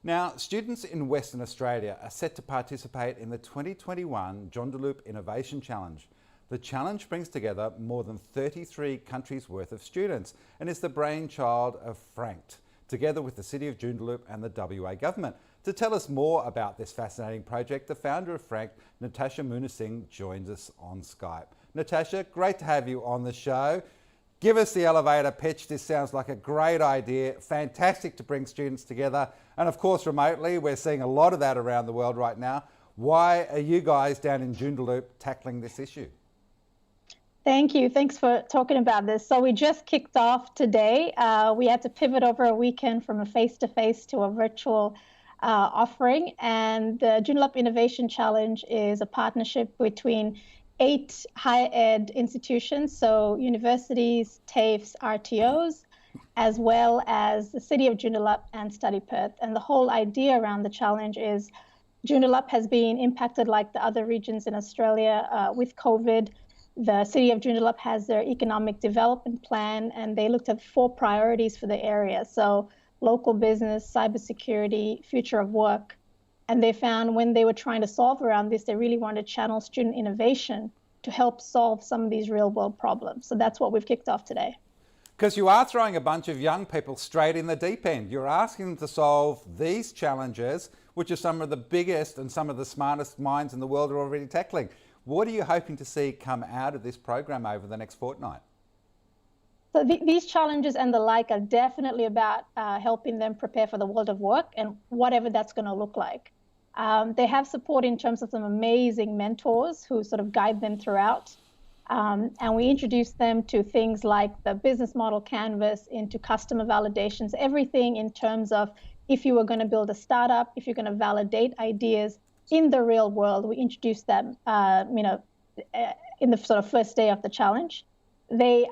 Now, students in Western Australia are set to participate in the 2021 Joondalup Innovation Challenge. The challenge brings together more than 33 countries worth of students and is the brainchild of Franked, together with the City of Joondalup and the WA Government. To tell us more about this fascinating project, the founder of Franked, Natasha Munasinghe, joins us on Skype. Natasha, great to have you on the show. Give us the elevator pitch. This sounds like a great idea. Fantastic to bring students together. And of course, remotely, we're seeing a lot of that around the world right now. Why are you guys down in Joondalup tackling this issue? Thank you. Thanks for talking about this. So we just kicked off today. We had to pivot over a weekend from a face-to-face to a virtual offering. And the Joondalup Innovation Challenge is a partnership between 8 higher ed institutions, so universities, TAFEs, RTOs, as well as the City of Joondalup and Study Perth. And the whole idea around the challenge is Joondalup has been impacted like the other regions in Australia with COVID. The City of Joondalup has their economic development plan, and they looked at 4 priorities for the area. So local business, cybersecurity, future of work. And they found when they were trying to solve around this, they really wanted to channel student innovation to help solve some of these real world problems. So that's what we've kicked off today. Because you are throwing a bunch of young people straight in the deep end. You're asking them to solve these challenges, which are some of the biggest and some of the smartest minds in the world are already tackling. What are you hoping to see come out of this program over the next fortnight? So these challenges and the like are definitely about helping them prepare for the world of work and whatever that's going to look like. They have support in terms of some amazing mentors who sort of guide them throughout. And we introduce them to things like the business model canvas, into customer validations, everything in terms of if you were going to build a startup, if you're going to validate ideas in the real world, we introduce them, in the sort of first day of the challenge. We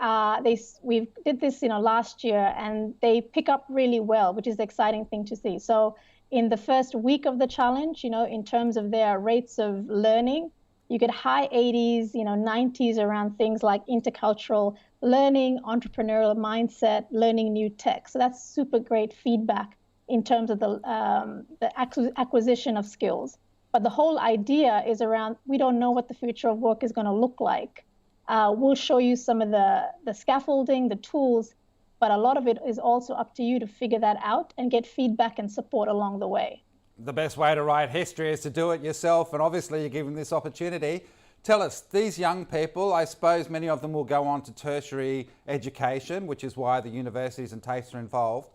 did this, last year, and they pick up really well, which is the exciting thing to see. So in the first week of the challenge, in terms of their rates of learning, you get high 80s, 90s around things like intercultural learning, entrepreneurial mindset, learning new tech. So that's super great feedback in terms of the acquisition of skills. But the whole idea is around, we don't know what the future of work is going to look like. We'll show you some of the scaffolding, the tools, but a lot of it is also up to you to figure that out and get feedback and support along the way. The best way to write history is to do it yourself, and obviously you're given this opportunity. Tell us, these young people, I suppose many of them will go on to tertiary education, which is why the universities and TAFEs are involved.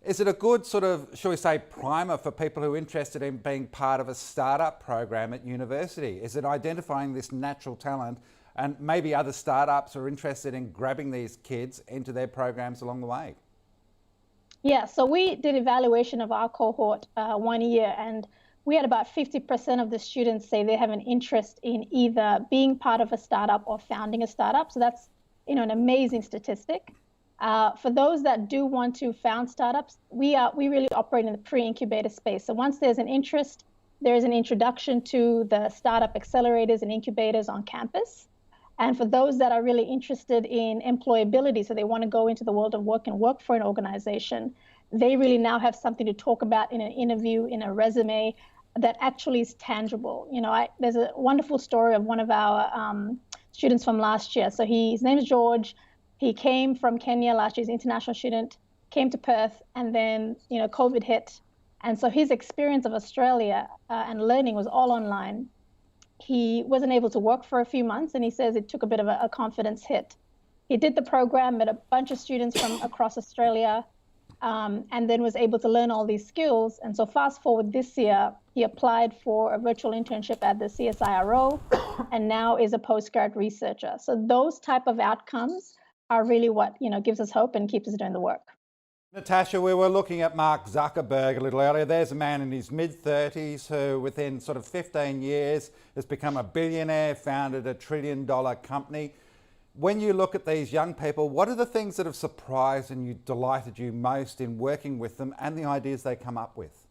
Is it a good sort of, shall we say, primer for people who are interested in being part of a startup program at university? Is it identifying this natural talent, and maybe other startups are interested in grabbing these kids into their programs along the way? Yeah, so we did evaluation of our cohort 1 year, and we had about 50% of the students say they have an interest in either being part of a startup or founding a startup. So that's an amazing statistic. For those that do want to found startups, we really operate in the pre-incubator space. So once there's an interest, there is an introduction to the startup accelerators and incubators on campus. And for those that are really interested in employability, so they want to go into the world of work and work for an organization, they really now have something to talk about in an interview, in a resume that actually is tangible. There's a wonderful story of one of our students from last year. So his name is George. He came from Kenya last year. He's an international student, came to Perth, and then COVID hit. And so his experience of Australia and learning was all online. He wasn't able to work for a few months, and he says it took a bit of a confidence hit. He did the program, met a bunch of students from across Australia, and then was able to learn all these skills. And so fast forward this year, he applied for a virtual internship at the CSIRO and now is a postgrad researcher. So those type of outcomes are really what gives us hope and keeps us doing the work. Natasha, we were looking at Mark Zuckerberg a little earlier. There's a man in his mid-30s who within sort of 15 years has become a billionaire, founded a $1 trillion company. When you look at these young people, what are the things that have surprised and delighted you most in working with them and the ideas they come up with?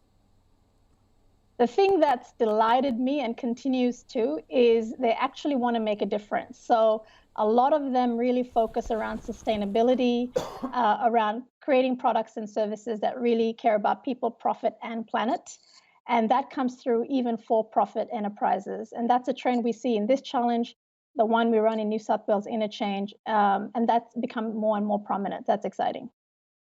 The thing that's delighted me and continues to is they actually want to make a difference. So A lot of them really focus around sustainability, around creating products and services that really care about people, profit, and planet. And that comes through even for-profit enterprises. And that's a trend we see in this challenge, the one we run in New South Wales Interchange, and that's become more and more prominent. That's exciting.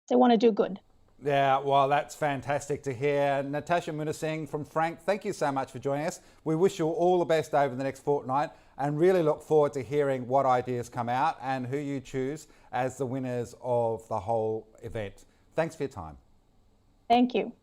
They want to do good. Yeah, well, that's fantastic to hear. Natasha Munasinghe from Frank, thank you so much for joining us. We wish you all the best over the next fortnight and really look forward to hearing what ideas come out and who you choose as the winners of the whole event. Thanks for your time. Thank you.